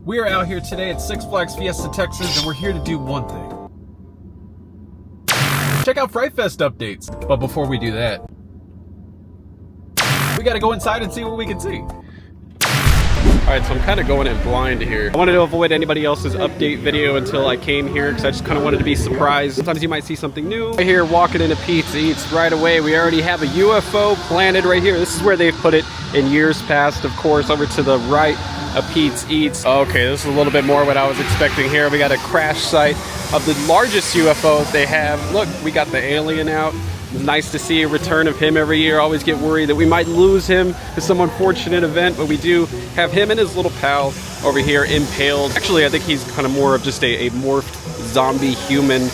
We are out here today at Six Flags Fiesta Texas, and we're here to do one thing. Check out Fright Fest updates. But before we do that, we gotta go inside and see what we can see. Alright, so I'm kind of going in blind here. I wanted to avoid anybody else's update video until I came here because I just kind of wanted to be surprised. Sometimes you might see something new. Right here, walking into Pizza Eats right away. We already have a UFO planted right here. This is where they've put it in years past, of course. Over to the right, a Pizza Eats. Okay, this is a little bit more what I was expecting here. We got a crash site of the largest UFO they have. Look, we got the alien out. Nice to see a return of him every year. Always get worried that we might lose him to some unfortunate event, but we do have him and his little pal over here impaled. Actually, I think he's kind of more of just a morphed zombie human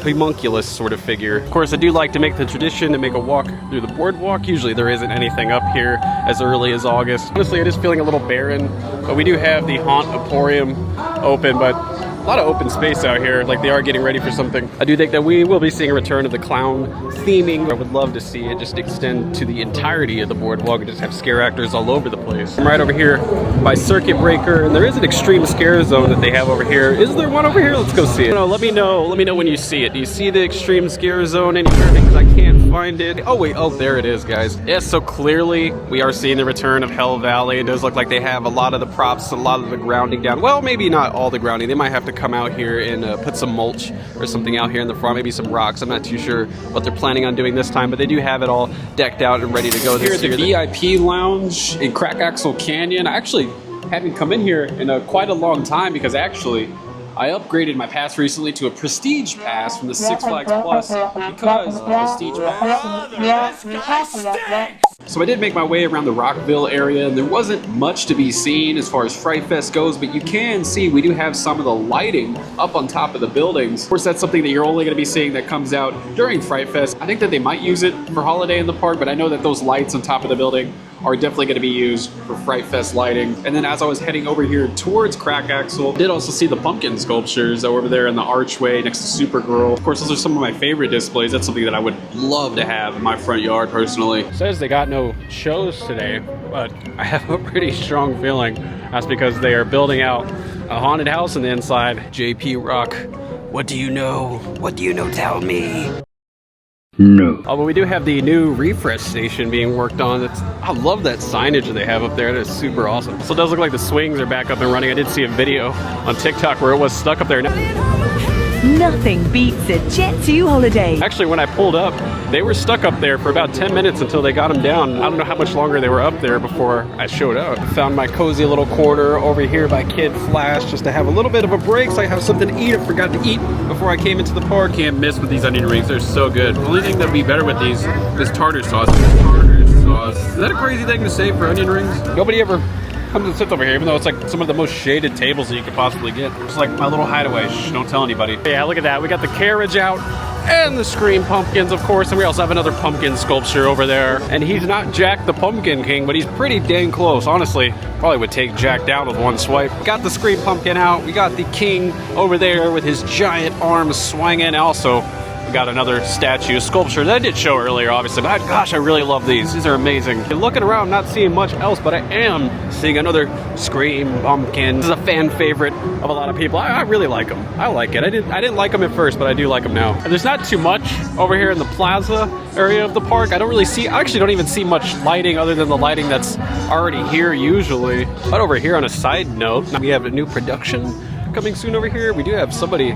homunculus sort of figure. Of course, I do like to make the tradition to make a walk through the boardwalk. Usually there isn't anything up here as early as August. Honestly, it is feeling a little barren, but we do have the Haunt Emporium open, but a lot of open space out here, like they are getting ready for something. I do think that we will be seeing a return of the clown theming. I would love to see it just extend to the entirety of the boardwalk and just have scare actors all over the place. I'm right over here by Circuit Breaker, and there is an extreme scare zone that they have over here. Is there one over here? Let's go see it. No, let me know when you see it. Do you see the extreme scare zone anywhere? Because I can't find it. Oh wait, oh there it is, guys. Yes, so clearly we are seeing the return of Hell Valley. It does look like they have a lot of the props, a lot of the grounding down. Well, maybe not all the grounding. They might have to come out here and put some mulch or something out here in the front, maybe some rocks. I'm not too sure what they're planning on doing this time, but they do have it all decked out and ready to go this year. Here at the VIP Lounge in Crack Axle Canyon. I actually haven't come in here in quite a long time because actually I upgraded my pass recently to a Prestige Pass from the Six Flags Plus because Prestige Pass. So I did make my way around the Rockville area, and there wasn't much to be seen as far as Fright Fest goes, but you can see we do have some of the lighting up on top of the buildings. Of course, that's something that you're only going to be seeing that comes out during Fright Fest. I think that they might use it for Holiday in the Park, but I know that those lights on top of the building are definitely going to be used for Fright Fest lighting. And then as I was heading over here towards Crack Axle, I did also see the pumpkin sculptures over there in the archway next to Supergirl. Of course, those are some of my favorite displays. That's something that I would love to have in my front yard personally. It says they got no shows today, but I have a pretty strong feeling that's because they are building out a haunted house on the inside. JP Rock, what do you know? What do you know? Tell me. No. Oh, but we do have the new refresh station being worked on. I love that signage that they have up there. That is super awesome. So it does look like the swings are back up and running. I did see a video on TikTok where it was stuck up there. Nothing beats a Jet 2 holiday. Actually, when I pulled up, they were stuck up there for about 10 minutes until they got them down. I don't know how much longer they were up there before I showed up. I found my cozy little corner over here by Kid Flash just to have a little bit of a break so I have something to eat. I forgot to eat before I came into the park. Can't miss with these onion rings. They're so good. The only thing that would be better with these is tartar sauce. Tartar sauce. Is that a crazy thing to say for onion rings? Nobody ever comes and sits over here, even though it's like some of the most shaded tables that you could possibly get. It's like my little hideaway. Shh, don't tell anybody. Yeah, look at that. We got the carriage out and the Scream pumpkins, of course, and we also have another pumpkin sculpture over there. And he's not Jack the Pumpkin King, but he's pretty dang close. Honestly, probably would take Jack down with one swipe. We got the Scream pumpkin out. We got the king over there with his giant arms swinging. Also, we got another statue, sculpture that I did show earlier, obviously, but gosh, I really love these. These are amazing. And looking around, not seeing much else, but I am seeing another Scream pumpkin. This is a fan favorite of a lot of people. I really like them. I like it. I didn't like them at first, but I do like them now. And there's not too much over here in the plaza area of the park. I actually don't even see much lighting other than the lighting that's already here usually. But over here on a side note, we have a new production coming soon over here. We do have somebody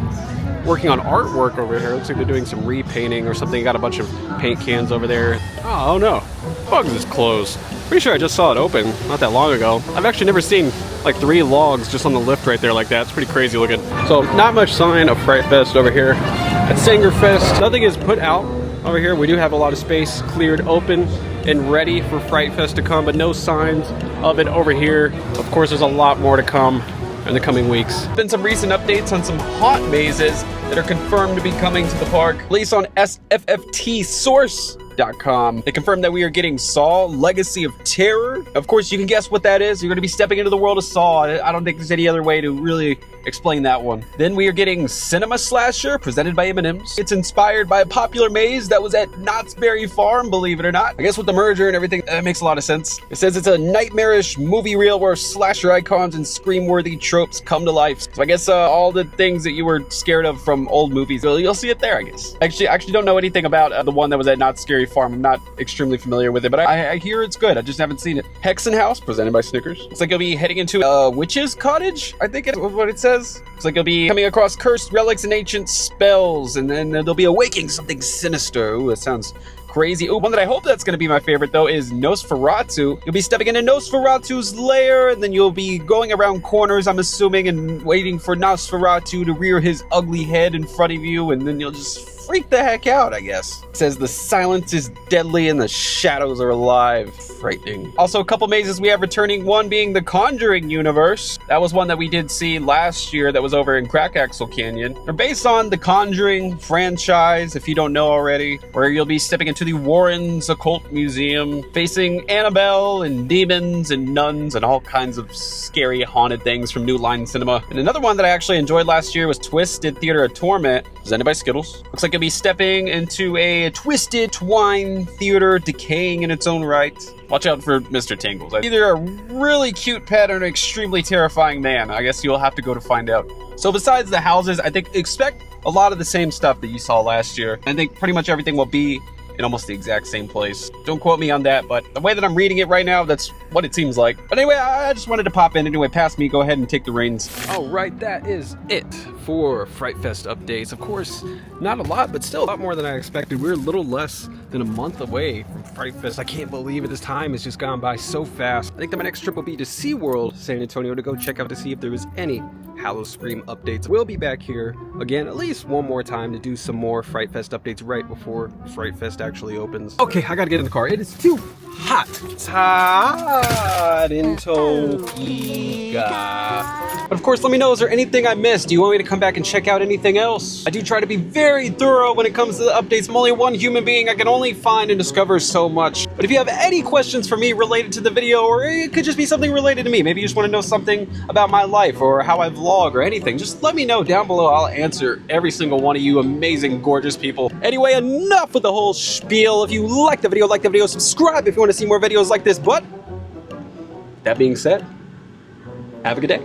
working on artwork over here. Looks like they're doing some repainting or something. Got a bunch of paint cans over there. Oh no, Bugs is closed. Pretty sure I just saw it open not that long ago. I've actually never seen like 3 logs just on the lift right there like that. It's pretty crazy looking. So not much sign of Fright Fest over here at Sanger Fest. Nothing is put out over here. We do have a lot of space cleared open and ready for Fright Fest to come, but no signs of it over here. Of course, there's a lot more to come in the coming weeks. Been some recent updates on some haunt mazes that are confirmed to be coming to the park. Released on sffTsource.com. They confirmed that we are getting Saw Legacy of Terror. Of course, you can guess what that is. You're going to be stepping into the world of Saw. I don't think there's any other way to really explain that one. Then we are getting Cinema Slasher, presented by M&M's. It's inspired by a popular maze that was at Knott's Berry Farm, believe it or not. I guess with the merger and everything, that makes a lot of sense. It says it's a nightmarish movie reel where slasher icons and scream-worthy tropes come to life. So I guess all the things that you were scared of from old movies, you'll see it there, I guess. I actually don't know anything about the one that was at Knott's Scary Farm. I'm not extremely familiar with it, but I hear it's good. I just haven't seen it. Hexen House, presented by Snickers. Looks like you'll be heading into a witch's cottage, I think is what it says. Looks like you'll be coming across cursed relics and ancient spells, and then they'll be awaking something sinister. Ooh, that sounds crazy. Ooh, one that I hope that's going to be my favorite, though, is Nosferatu. You'll be stepping into Nosferatu's lair, and then you'll be going around corners, I'm assuming, and waiting for Nosferatu to rear his ugly head in front of you, and then you'll just freak the heck out, I guess. It says the silence is deadly and the shadows are alive. Frightening. Also, a couple mazes we have returning, one being the Conjuring universe. That was one that we did see last year that was over in Crackaxle Canyon. They're based on the Conjuring franchise, if you don't know already, where you'll be stepping into the Warrens Occult Museum, facing Annabelle and demons and nuns and all kinds of scary haunted things from New Line Cinema. And another one that I actually enjoyed last year was Twisted Theater of Torment, presented by Skittles. Looks like you'll be stepping into a twisted twine theater decaying in its own right. Watch out for Mr. Tingles. Either a really cute pet or an extremely terrifying man. I guess you'll have to go to find out. So besides the houses, I think expect a lot of the same stuff that you saw last year. I think pretty much everything will be in almost the exact same place. Don't quote me on that, but the way that I'm reading it right now, that's what it seems like. But anyway, I just wanted to pop in. Anyway, past me, go ahead and take the reins. All right, that is it for Fright Fest updates. Of course, not a lot, but still a lot more than I expected. We're a little less than a month away from Fright Fest. I can't believe it. This time has just gone by so fast. I think that my next trip will be to SeaWorld, San Antonio, to go check out to see if there was any Halloween updates. We'll be back here again at least one more time to do some more Fright Fest updates right before Fright Fest actually opens. Okay, I gotta get in the car. It is too hot. It's hot in Topeka. But of course, let me know, is there anything I missed? Do you want me to come back and check out anything else? I do try to be very thorough when it comes to the updates. I'm only one human being. I can only find and discover so much. But if you have any questions for me related to the video, or it could just be something related to me, maybe you just want to know something about my life or how I vlog or anything, just let me know down below. I'll answer every single one of you amazing, gorgeous people. Anyway, enough with the whole spiel. If you like the video, subscribe if you want to see more videos like this. But that being said, have a good day.